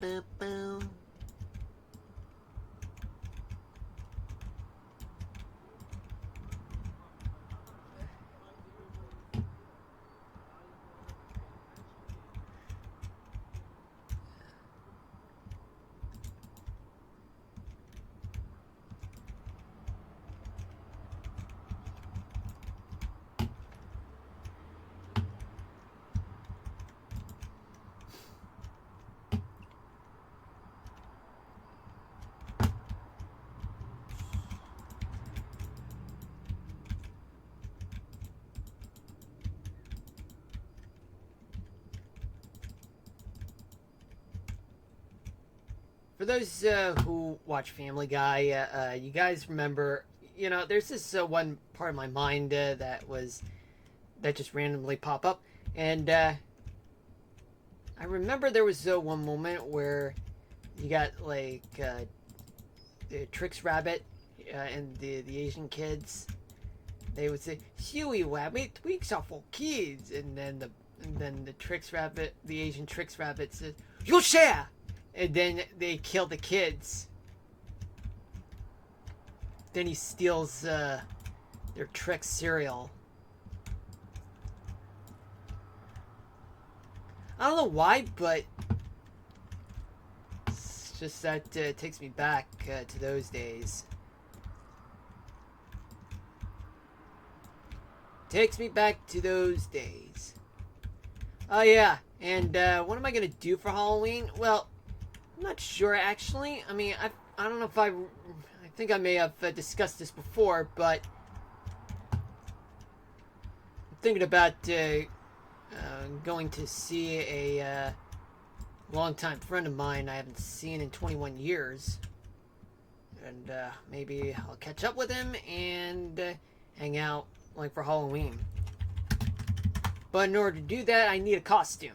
Boop, boop. For those who watch Family Guy, you guys remember, there's this one part of my mind that just randomly pop up, and I remember there was one moment where you got like the Trix Rabbit and the Asian kids. They would say, "Huey Rabbit, tweaks are for kids," and then the Trix Rabbit, the Asian Trix Rabbit says, "You share." And then they kill the kids. Then he steals their Trix cereal. I don't know why, but it's just that it takes me back to those days. Takes me back to those days. Oh yeah, and what am I gonna do for Halloween? Well, I'm not sure actually. I mean, I don't know if I think I may have discussed this before, but I'm thinking about going to see a longtime friend of mine I haven't seen in 21 years. And maybe I'll catch up with him and hang out like for Halloween. But in order to do that, I need a costume.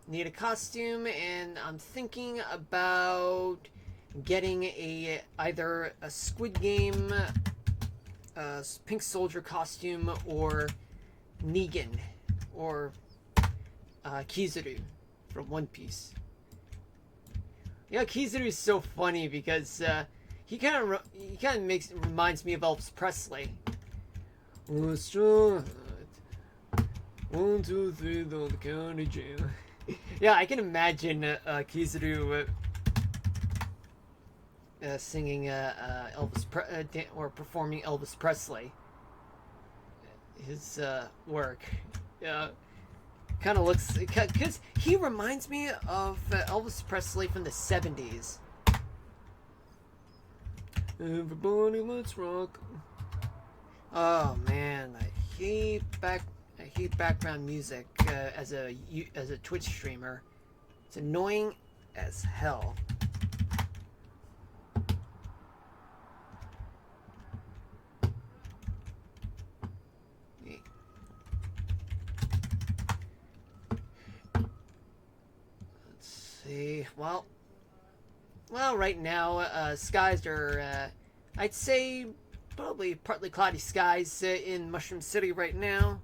And I'm thinking about getting either a Squid Game, Pink Soldier costume, or Negan, or Kizaru from One Piece. Yeah, Kizaru is so funny because he kind of reminds me of Elvis Presley. Let's try 1, 2, 3, don't count again. Yeah, I can imagine Kizaru singing Elvis or performing Elvis Presley. His work, kind of looks, because he reminds me of Elvis Presley from the 70s. Everybody, let's rock. Oh man, I hate background music as a Twitch streamer. It's annoying as hell. Let's see. Well, right now skies are I'd say probably partly cloudy skies in Mushroom City right now.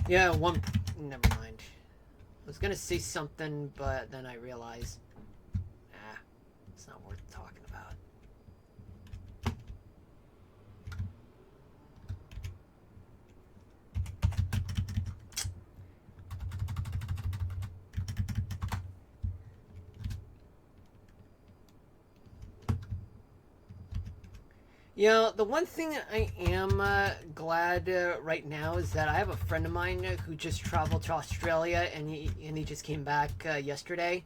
Yeah, never mind. I was gonna say something, but then I realized, it's not worth talking about. You know, the one thing I am glad right now is that I have a friend of mine who just traveled to Australia, and he just came back yesterday,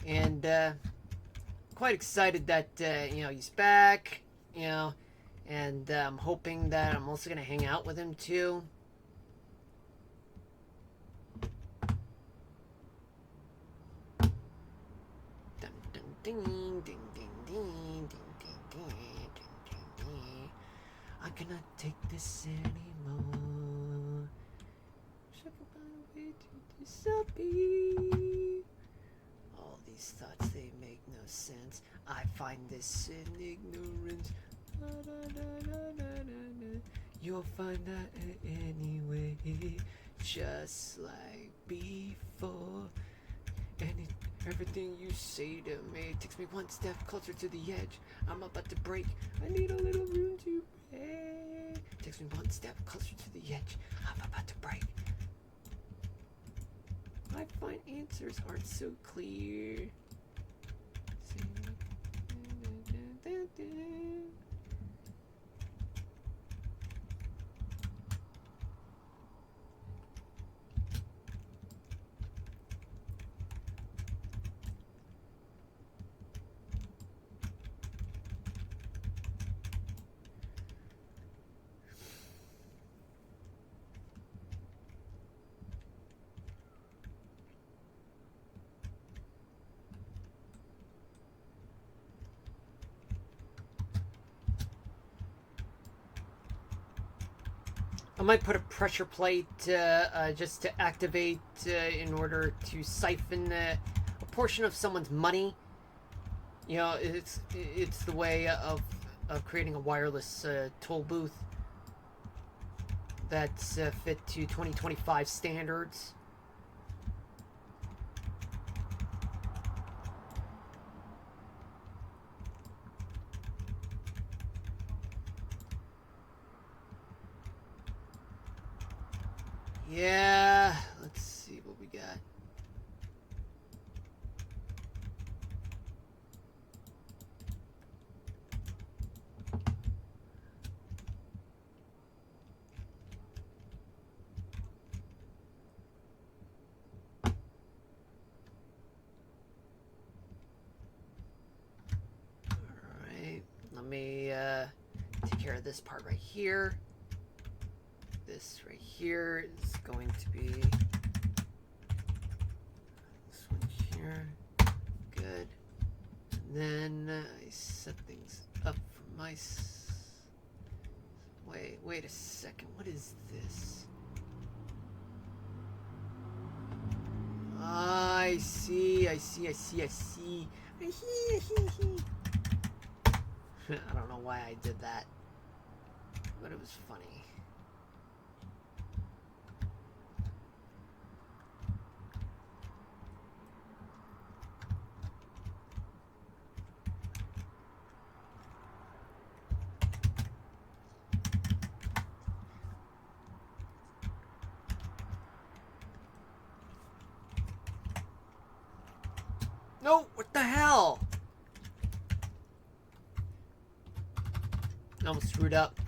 and quite excited that he's back. You know, and I'm hoping that I'm also gonna hang out with him too. Dun, dun, ding, ding, ding, ding, ding, ding, ding, ding, ding. I cannot take this anymore. Should find a way to disappear. All these thoughts, they make no sense. I find this in ignorance. You'll find out anyway, just like before. And everything you say to me takes me one step closer to the edge. I'm about to break. I need a little room to break. Takes me one step closer to the edge. I'm about to break. I find answers aren't so clear. I might put a pressure plate just to activate in order to siphon a portion of someone's money. You know, it's the way of creating a wireless toll booth that's fit to 2025 standards. Yeah, let's see what we got. Alright, let me take care of this part right here. This right here is going to be this one here. Good. And then I set things up for my... Wait a second. What is this? I see. I don't know why I did that, but it was funny. No, what the hell? I almost screwed up.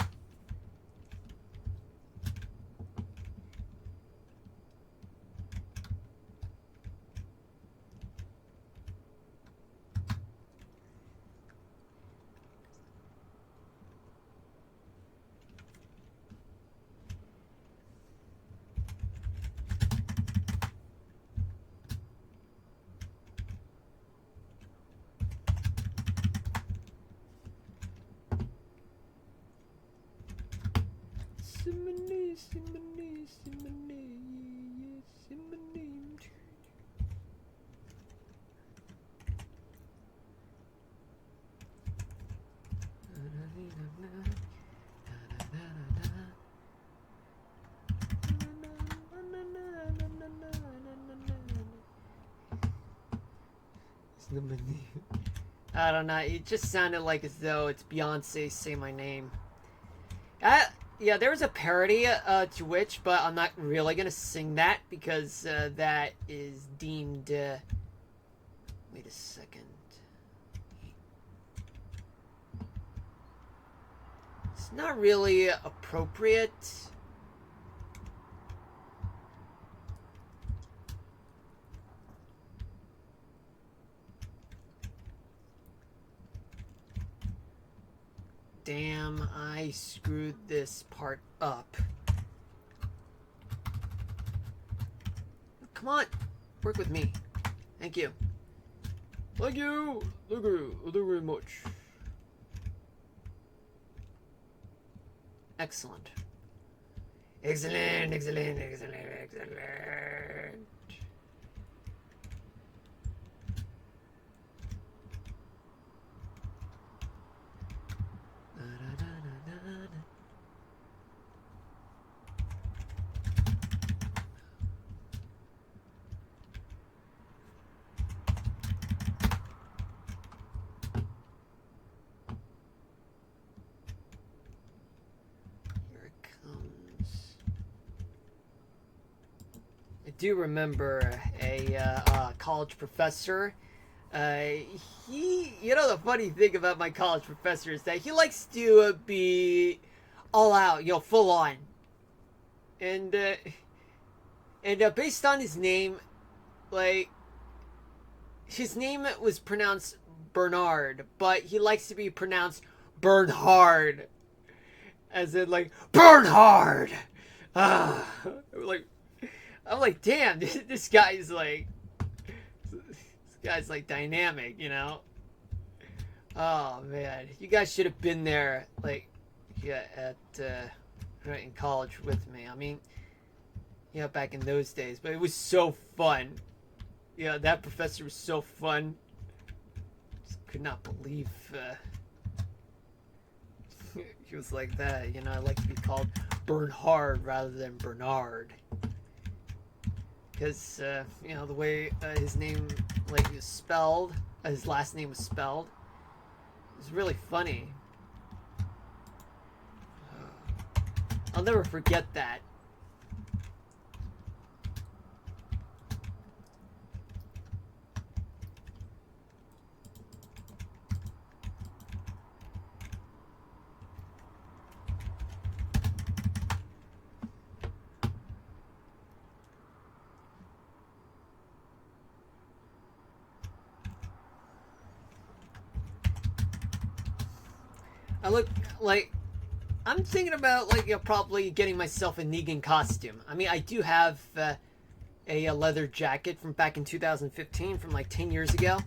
I don't know. It just sounded like as though it's Beyonce "Say My Name." Yeah, there was a parody to which, but I'm not really gonna sing that because that is deemed. Wait a second. It's not really appropriate. Damn, I screwed this part up. Come on, work with me. Thank you. Thank you. Thank you. Thank you very much. Excellent. Excellent, excellent, excellent, excellent. I do remember a college professor. The funny thing about my college professor is that he likes to be all out, full on. And based on his name, like, his name was pronounced Bernard, but he likes to be pronounced Bernhard. As in, like, Bernhard! I'm like, damn, this guy's like dynamic, Oh man, you guys should have been there, like, right in college with me. I mean, back in those days, but it was so fun. That professor was so fun. Just could not believe he was like that. I like to be called Bernhard rather than Bernard. Because, the way his name, was spelled, his last name was spelled, it was really funny. I'll never forget that. I look like I'm thinking about probably getting myself a Negan costume. I mean, I do have a leather jacket from back in 2015 from 10 years ago.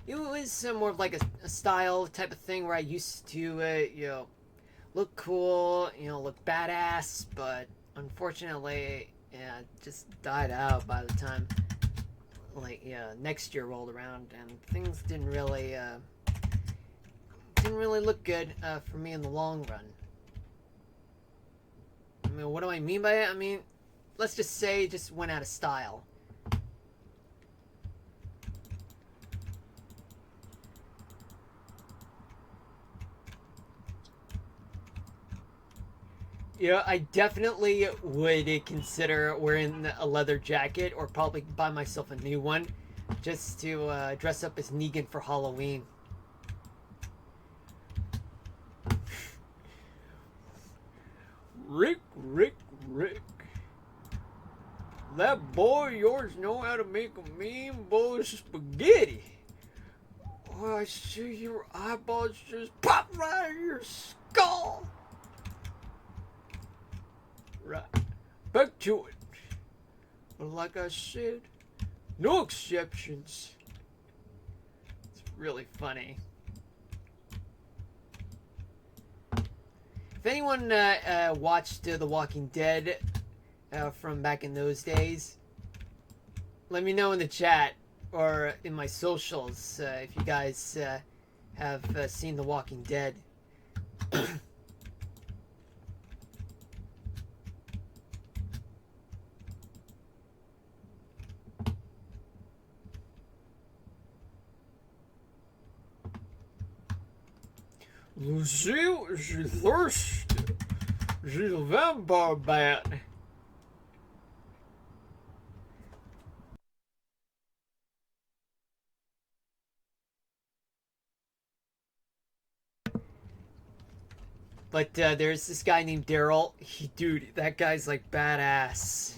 It was more of a style type of thing where I used to look cool, look badass, but unfortunately, it just died out by the time next year rolled around, and things didn't really look good for me in the long run. I mean, what do I mean by it? I mean, let's just say it just went out of style. I definitely would consider wearing a leather jacket, or probably buy myself a new one just to dress up as Negan for Halloween. Rick. That boy of yours know how to make a mean bowl of spaghetti. Oh, I see your eyeballs just pop right out of your skull. Right. Back to it. But like I said, no exceptions. It's really funny. If anyone watched The Walking Dead from back in those days, let me know in the chat or in my socials if you guys have seen The Walking Dead. Lucille, she's thirsty. She's a vampire bat. But there's this guy named Daryl. Dude, that guy's like badass.